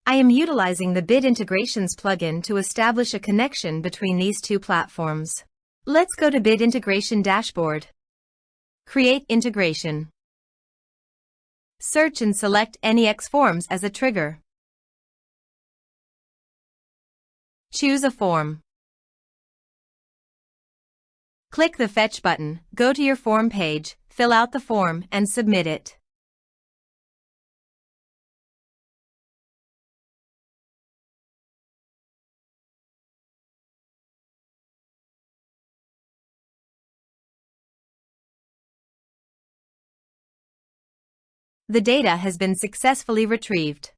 I am utilizing the Bid Integrations plugin to establish a connection between these two platforms. Let's go to Bid Integration Dashboard. Create integration. Search and select NEX Forms as a trigger. Choose a form. Click the Fetch button, go to your form page, fill out the form, and submit it. The data has been successfully retrieved.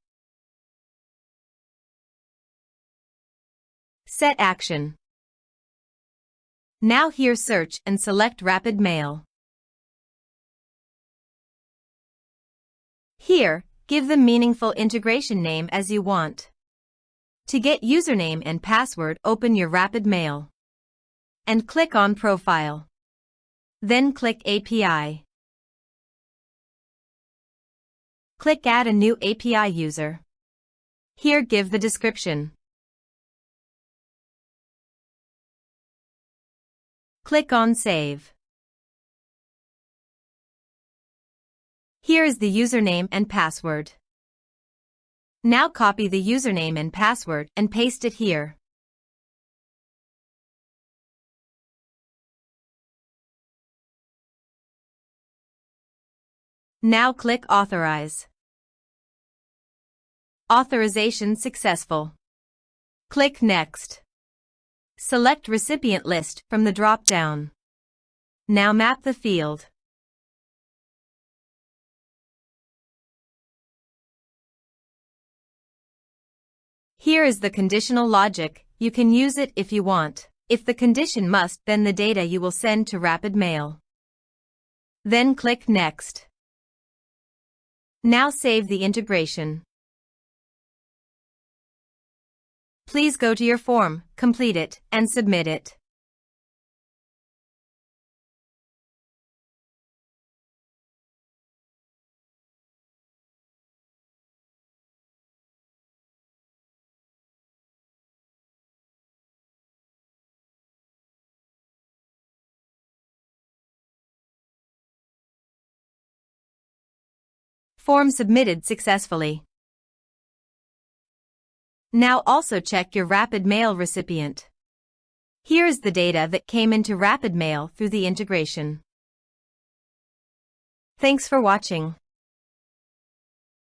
Set action. Now here search and select Rapid Mail. Here, give the meaningful integration name as you want. To get username and password, open your Rapid Mail and click on Profile. Then click API. Click Add a new API user. Here give the description. Click on Save. Here is the username and password. Now copy the username and password and paste it here. Now click Authorize. Authorization successful. Click Next. Select Recipient List from the drop-down. Now map the field. Here is the conditional logic. You can use it if you want. If the condition must, then the data you will send to Rapid Mail. Then click Next. Now save the integration. Please go to your form, complete it, and submit it. Form submitted successfully. Now also check your Rapid Mail recipient. Here is the data that came into Rapid Mail through the integration. Thanks for watching.